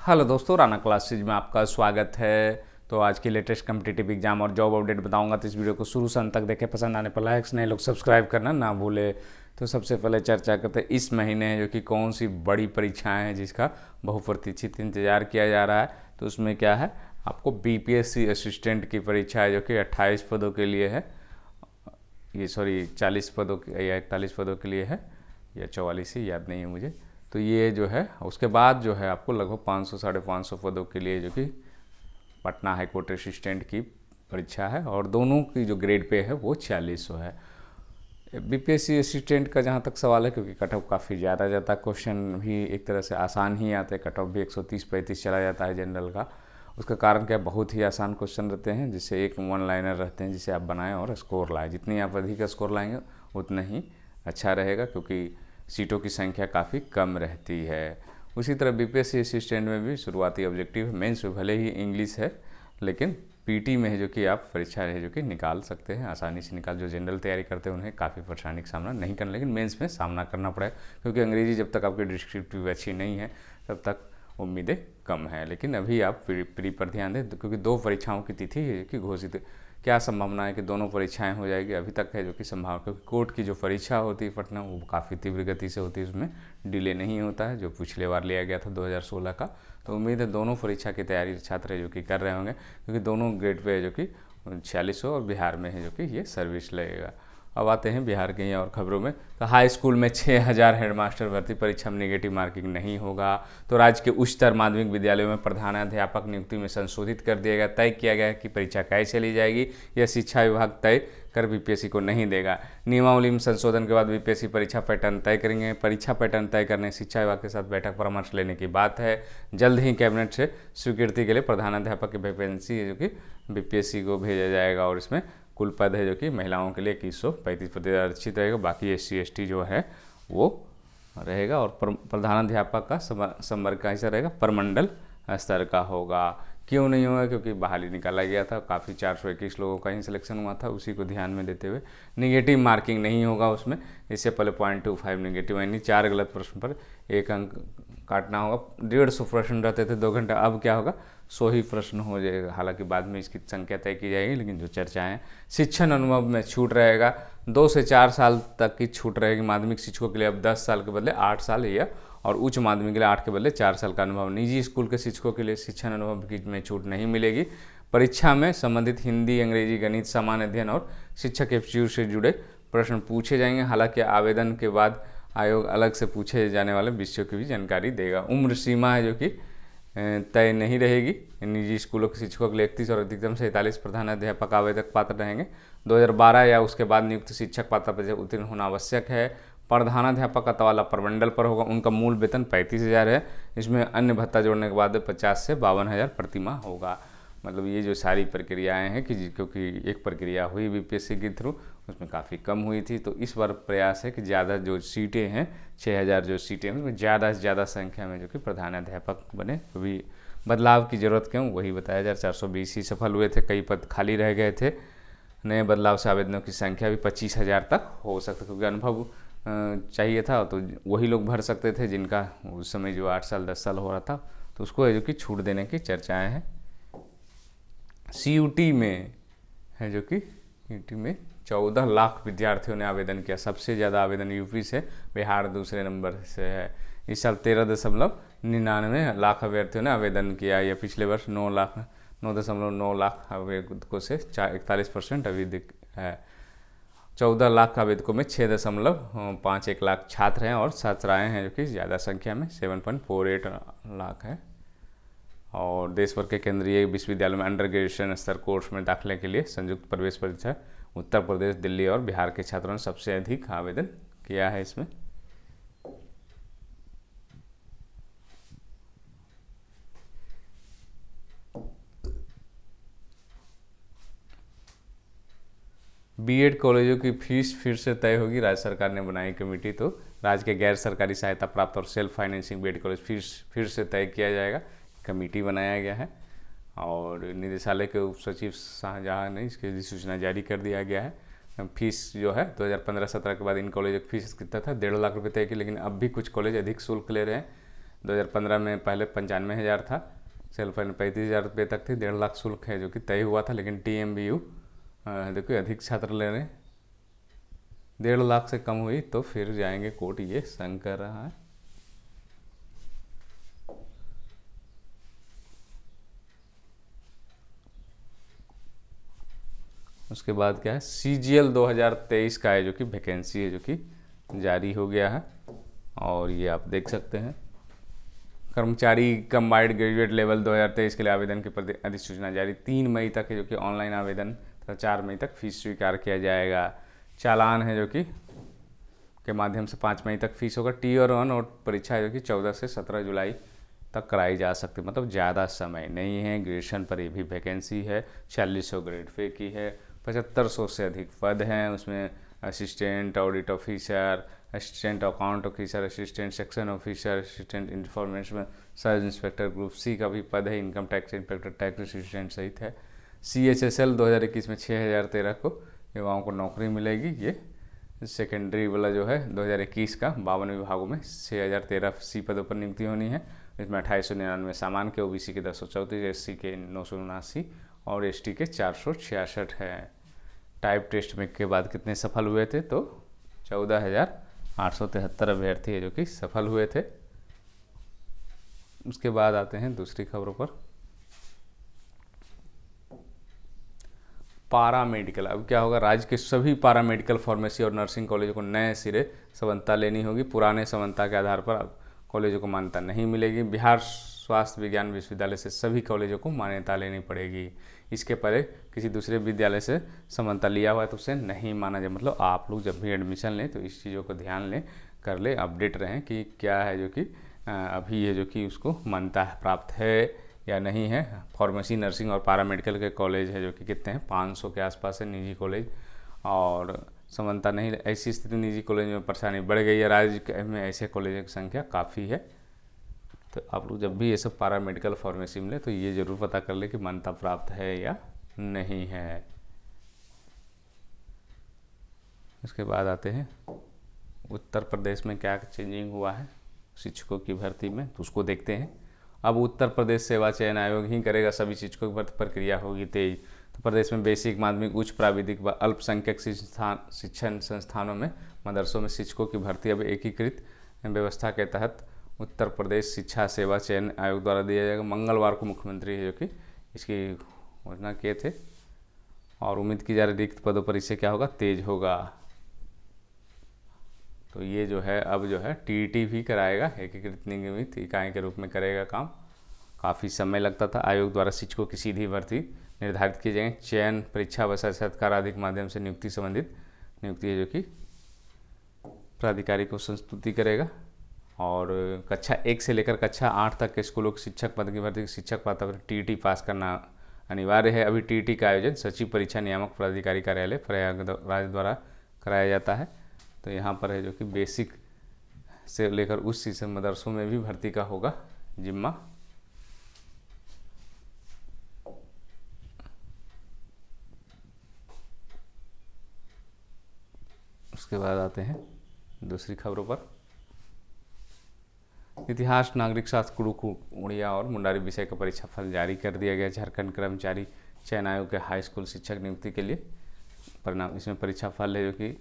Hello दोस्तों, Rana classes में आपका स्वागत है। तो आज की लेटेस्ट कम्पिटिटिव एग्जाम और जॉब अपडेट बताऊंगा, तो इस वीडियो को शुरू से अंत तक देखें। पसंद आने पर लाइक्स, नए लोग सब्सक्राइब करना ना भूले। तो सबसे पहले चर्चा करते हैं इस महीने जो कि कौन सी बड़ी परीक्षाएं हैं जिसका बहुप्रतीक्षित इंतजार किया जा रहा है। तो उसमें क्या है, आपको बीपीएससी असिस्टेंट की परीक्षा है जो कि 28 पदों के लिए है। ये सॉरी 40 पदों या 41 पदों के लिए है, या 44 ही याद नहीं है मुझे। तो ये जो है उसके बाद जो है आपको लगभग 500 550 पदों के लिए जो कि पटना हाई कोर्ट असिस्टेंट की परीक्षा है, और दोनों की जो ग्रेड पे है वो 4600 है। बीपीएससी असिस्टेंट का जहाँ तक सवाल है, क्योंकि कट ऑफ काफ़ी ज़्यादा जाता है, क्वेश्चन भी एक तरह से आसान ही आते हैं, कट ऑफ भी 130-35 चला जाता है जनरल का। उसका कारण क्या, बहुत ही आसान क्वेश्चन रहते हैं, जिससे एक वन लाइनर रहते हैं जिसे आप बनाएं और स्कोर लाएं। जितनी आप अधिक स्कोर लाएंगे उतना ही अच्छा रहेगा, क्योंकि सीटों की संख्या काफ़ी कम रहती है। उसी तरह बीपीएससी असिस्टेंट में भी शुरुआती ऑब्जेक्टिव है, मेंस में भले ही इंग्लिश है, लेकिन पीटी में है जो कि आप परीक्षा है जो कि निकाल सकते हैं, आसानी से निकाल। जो जनरल तैयारी करते हैं उन्हें काफ़ी परेशानी का सामना नहीं करना, लेकिन मेंस में सामना करना पड़ेगा, क्योंककि अंग्रेजी जब तक आपकी डिस्क्रिप्टिव अच्छी नहीं है तब तक उम्मीदें कम हैं। लेकिन अभी आप प्री पर ध्यान दें, क्योंकि 2 परीक्षाओं की तिथि है कि घोषित, क्या संभावना है कि दोनों परीक्षाएं हो जाएगी, अभी तक है जो कि संभावना, क्योंकि कोर्ट की जो परीक्षा होती है पटना, वो काफ़ी तीव्र गति से होती है, उसमें डिले नहीं होता है, जो पिछले बार लिया गया था 2016 का। तो उम्मीद है दोनों परीक्षा की तैयारी छात्र है जो कि कर रहे होंगे, क्योंकि दोनों ग्रेड पे है जो कि 4600, और बिहार में है जो कि ये सर्विस लगेगा। अब आते हैं बिहार की और खबरों में। तो हाई स्कूल में 6000 हेडमास्टर भर्ती परीक्षा में नेगेटिव मार्किंग नहीं होगा। तो राज्य के उच्चतर माध्यमिक विद्यालयों में प्रधानाध्यापक नियुक्ति में संशोधित कर दिया गया, तय किया गया कि परीक्षा कैसे ली जाएगी यह शिक्षा विभाग तय कर बीपीएससी को नहीं देगा। नियमावली में संशोधन के बाद बीपीएससी परीक्षा पैटर्न तय करेंगे। परीक्षा पैटर्न तय करने शिक्षा विभाग के साथ बैठक परामर्श लेने की बात है। जल्द ही कैबिनेट से स्वीकृति के लिए प्रधानाध्यापक की वैकेंसी है जो कि बीपीएससी को भेजा जाएगा, और इसमें कुल पद है जो कि महिलाओं के लिए 2135 पद आरक्षित रहेगा, बाकी SC ST जो है वो रहेगा। और प्रधानाध्यापक का संवर्ग का हिस्सा रहेगा, प्रमंडल स्तर का होगा। क्यों नहीं होगा, क्योंकि बहाली निकाला गया था, काफ़ी 421 लोगों का ही सिलेक्शन हुआ था, उसी को ध्यान में देते हुए निगेटिव मार्किंग नहीं होगा उसमें। इससे पहले 0.25 निगेटिव, यानी 4 गलत प्रश्न पर 1 अंक काटना होगा। 150 प्रश्न रहते थे 2 घंटा, अब क्या होगा, 100 ही प्रश्न हो जाएगा। हालांकि बाद में इसकी संख्या तय की जाएगी, लेकिन जो चर्चाएं हैं, शिक्षण अनुभव में छूट रहेगा, 2 से 4 साल तक की छूट रहेगी। माध्यमिक शिक्षकों के लिए अब 10 साल के बदले 8 साल या, और उच्च माध्यमिक के लिए 8 के बदले 4 साल का अनुभव। निजी स्कूल के शिक्षकों के लिए शिक्षण अनुभव में छूट नहीं मिलेगी। परीक्षा में संबंधित हिंदी, अंग्रेजी, गणित, सामान्य अध्ययन और शिक्षक एप्टीट्यूड से जुड़े प्रश्न पूछे जाएंगे। हालांकि आवेदन के बाद आयोग अलग से पूछे जाने वाले विषयों की भी जानकारी देगा। उम्र सीमा है जो कि तय नहीं रहेगी। निजी स्कूलों के शिक्षकों के लिए 31 और अधिकतम 47 प्रधानाध्यापक आवेदक पात्र रहेंगे। 2012 या उसके बाद नियुक्त शिक्षक पात्रता परीक्षा उत्तीर्ण होना आवश्यक है। प्रधानाध्यापक का तबादला प्रमंडल पर होगा। उनका मूल वेतन 35,000 है, इसमें अन्य भत्ता जोड़ने के बाद 50 से 52,000 प्रतिमाह होगा। मतलब ये जो सारी प्रक्रियाएं हैं कि क्योंकि एक प्रक्रिया हुई बीपीएससी के थ्रू, उसमें काफ़ी कम हुई थी, तो इस बार प्रयास है कि ज़्यादा जो सीटें हैं, 6000 जो सीटें हैं, उसमें ज़्यादा से ज़्यादा संख्या में जो कि प्रधानाध्यापक बने। कभी बदलाव की ज़रूरत क्यों, वही बताया जा रहा। 420 ही सफल हुए थे, कई पद खाली रह गए थे। नए बदलाव से आवेदनों की संख्या भी 25,000 तक हो सकता, क्योंकि अनुभव चाहिए था, तो वही लोग भर सकते थे जिनका उस समय जो 8 साल 10 साल हो रहा था, तो उसको है जो कि छूट देने की चर्चाएँ हैं। CUT में है जो कि CUT में 14 लाख विद्यार्थियों ने आवेदन किया। सबसे ज़्यादा आवेदन यूपी से, बिहार दूसरे नंबर से है। इस साल 13.99 लाख अभ्यर्थियों ने आवेदन किया, या पिछले वर्ष 9.9 लाख आवेदकों से 41% अभी है। 14 लाख आवेदकों में 6.51 लाख छात्र हैं, और छात्राएँ हैं जो कि ज़्यादा संख्या में 7.48 लाख है। और देश भर के केंद्रीय विश्वविद्यालयों में अंडर ग्रेजुएशन स्तर कोर्स में दाखिले के लिए संयुक्त प्रवेश परीक्षा उत्तर प्रदेश, दिल्ली और बिहार के छात्रों ने सबसे अधिक आवेदन किया है। इसमें बीएड कॉलेजों की फीस फिर से तय होगी। राज्य सरकार ने बनाई कमेटी, तो राज्य के गैर सरकारी सहायता प्राप्त और सेल्फ फाइनेंसिंग बीएड कॉलेज फिर से तय किया जाएगा। कमेटी बनाया गया है, और निदेशालय के उप सचिव शाहजहां ने इसकी अधिसूचना जारी कर दिया गया है। फीस जो है 2015-17 के बाद इन कॉलेजों की फीस कितना था, 1.5 लाख रुपये तय की, लेकिन अब भी कुछ कॉलेज अधिक शुल्क ले रहे हैं। 2015 में पहले 95,000 था, सेल्फ फाइनेंस 35,000 रुपये तक थी। 1.5 लाख शुल्क है जो कि तय हुआ था, लेकिन TMBU देखो अधिक छात्र ले रहे हैं, 1.5 लाख से कम हुई तो फिर जाएंगे कोर्ट, ये संग कर रहा है। उसके बाद क्या है, CGL 2023 का है जो कि वैकेंसी है जो कि जारी हो गया है, और ये आप देख सकते हैं। कर्मचारी कंबाइंड ग्रेजुएट लेवल 2023 के लिए आवेदन के प्रति अधिसूचना जारी, 3 मई तक है जो कि ऑनलाइन आवेदन तथा 4 मई तक फीस स्वीकार किया जाएगा। चालान है जो कि के माध्यम से 5 मई तक फीस होगा। Tier 1 और परीक्षा है जो कि 14 से 17 जुलाई तक कराई जा सकती है, मतलब ज़्यादा समय नहीं है। ग्रेजुएशन पर ये भी वैकेंसी है, 4600 ग्रेड पे की है, 7500 से अधिक पद हैं उसमें। Assistant audit officer, assistant account officer, assistant section officer, assistant information sub inspector group C का भी पद है। Income tax inspector, tax assistant सहित है। CHSL 2021 में 6013 को युवाओं को नौकरी मिलेगी। ये सेकेंडरी वाला जो है 2021 का 52 विभागों में 6013 C पदों पर नियुक्ति होनी है। इसमें 2899 सामान्य के, OBC के 1034, SC के 979 और ST के 466 है। टाइप टेस्ट में के बाद कितने सफल हुए थे, तो 14,873 अभ्यर्थी है जो कि सफल हुए थे। उसके बाद आते हैं दूसरी खबरों पर। पारा मेडिकल, अब क्या होगा, राज्य के सभी पारा मेडिकल, फार्मेसी और नर्सिंग कॉलेजों को नए सिरे समानता लेनी होगी। पुराने समानता के आधार पर अब कॉलेजों को मान्यता नहीं मिलेगी। बिहार स्वास्थ्य विज्ञान विश्वविद्यालय से सभी कॉलेजों को मान्यता लेनी पड़ेगी। इसके पहले किसी दूसरे विद्यालय से समानता लिया हुआ है तो उसे नहीं माना जाए। मतलब आप लोग जब भी एडमिशन लें तो इस चीज़ों को ध्यान लें, कर ले, अपडेट रहें कि क्या है जो कि अभी ये जो कि उसको मान्यता प्राप्त है या नहीं है। फार्मेसी, नर्सिंग और पैरामेडिकल के कॉलेज है जो कि कितने हैं, 500 के आसपास है निजी कॉलेज, और समानता नहीं। ऐसी स्थिति निजी कॉलेज में परेशानी बढ़ गई है, राज्य में ऐसे कॉलेजों की संख्या काफ़ी है। तो आप लोग जब भी ये सब पैरामेडिकल फार्मेसी मिले तो ये ज़रूर पता कर ले कि मान्यता प्राप्त है या नहीं है। उसके बाद आते हैं उत्तर प्रदेश में क्या चेंजिंग हुआ है शिक्षकों की भर्ती में, तो उसको देखते हैं। अब उत्तर प्रदेश सेवा चयन आयोग ही करेगा सभी शिक्षकों की भर्ती, प्रक्रिया होगी तेज। तो प्रदेश में बेसिक, माध्यमिक, उच्च प्राविधिक व अल्पसंख्यक शिक्षण संस्थानों में, मदरसों में शिक्षकों की भर्ती अब एकीकृत व्यवस्था के तहत उत्तर प्रदेश शिक्षा सेवा चयन आयोग द्वारा दिया जाएगा। मंगलवार को मुख्यमंत्री है जो कि इसकी घोषणा किए थे, और उम्मीद की जा रही रिक्त पदों पर इससे क्या होगा, तेज होगा। तो ये जो है अब जो है TET भी कराएगा, एकीकृत निगमित इकाई के रूप में करेगा काम। काफ़ी समय लगता था। आयोग द्वारा शिक्षकों की सीधी भर्ती निर्धारित की जाएगी। चयन परीक्षा व साक्षात्कार आदि के माध्यम से नियुक्ति संबंधित नियुक्ति है जो कि प्राधिकारी को संस्तुति करेगा। और कक्षा 1 से लेकर कक्षा 8 तक के स्कूलों के शिक्षक पद की भर्ती, शिक्षक पात्र पर TET पास करना अनिवार्य है। अभी TET का आयोजन सचिव परीक्षा नियामक प्राधिकारी कार्यालय प्रयागराज द्वारा कराया जाता है। तो यहाँ पर है जो कि बेसिक से लेकर उच्च शिक्षा मदरसों में भी भर्ती का होगा जिम्मा। उसके बाद आते हैं दूसरी खबरों पर। इतिहास, नागरिक शास्त्र, कुड़ुकू, उड़िया और मुंडारी विषय का परीक्षा फल जारी कर दिया गया। झारखंड कर्मचारी चयन आयोग के हाई स्कूल शिक्षक नियुक्ति के लिए परिणाम, इसमें परीक्षा फल है जो कि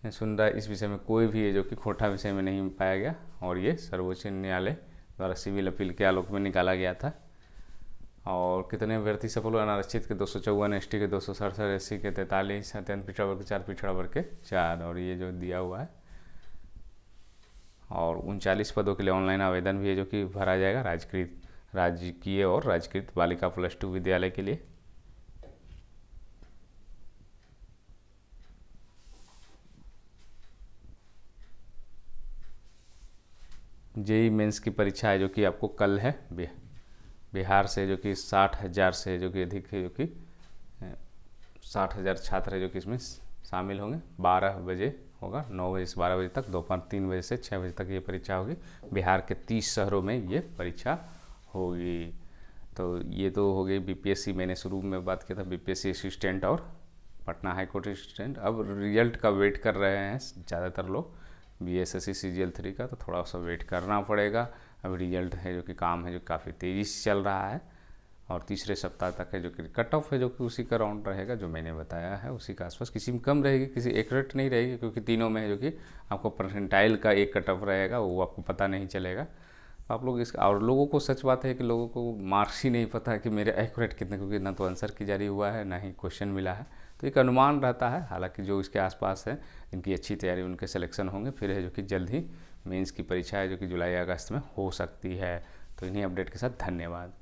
सुन रहा है। इस विषय में कोई भी है जो कि खोटा विषय में नहीं पाया गया, और ये सर्वोच्च न्यायालय द्वारा सिविल अपील के आलोक में निकाला गया था। और कितने अभ्यर्थी सफल हुए, अनारक्षित के 254, ST के 267, SC के 43, अत्यंत पिछड़ा वर्ग के 4, पिछड़ा वर्ग के 4, और ये जो दिया हुआ है। और 39 पदों के लिए ऑनलाइन आवेदन भी है जो कि भरा जाएगा, राजकीय और राजकृत बालिका +2 विद्यालय के लिए। JEE मेंस की परीक्षा है जो कि आपको कल है। बिहार से जो कि 60,000 से जो कि अधिक है, जो कि 60,000 छात्र है जो कि इसमें शामिल होंगे। 12 बजे होगा, 9 बजे से 12 बजे तक, दोपहर 3 बजे से 6 बजे तक ये परीक्षा होगी। बिहार के 30 शहरों में ये परीक्षा होगी। तो ये तो हो गई BPSC, मैंने शुरू में बात किया था BPSC असिस्टेंट और पटना हाई कोर्ट असिस्टेंट। अब रिजल्ट का वेट कर रहे हैं ज़्यादातर लोग BSSC CGL 3 का, तो थोड़ा सा वेट करना पड़ेगा। अभी रिजल्ट है जो कि काम है जो काफ़ी तेज़ी से चल रहा है और तीसरे सप्ताह तक है जो कि कट ऑफ है जो कि उसी का राउंड रहेगा जो मैंने बताया है, उसी के आसपास। किसी में कम रहेगी, किसी एक्यूरेट नहीं रहेगी, क्योंकि तीनों में है जो कि आपको परसेंटाइल का एक कट ऑफ रहेगा, वो आपको पता नहीं चलेगा। आप लोग इस और लोगों को सच बात है कि लोगों को मार्क्स ही नहीं पता है कि मेरे एक्यूरेट कितने, क्योंकि ना तो आंसर की जारी हुआ है ना ही क्वेश्चन मिला है। तो एक अनुमान रहता है। हालांकि जो इसके आसपास है, इनकी अच्छी तैयारी, उनके सिलेक्शन होंगे। फिर है जो कि जल्द ही मेंस की परीक्षा है जो कि जुलाई अगस्त में हो सकती है। तो इन्हीं अपडेट के साथ धन्यवाद।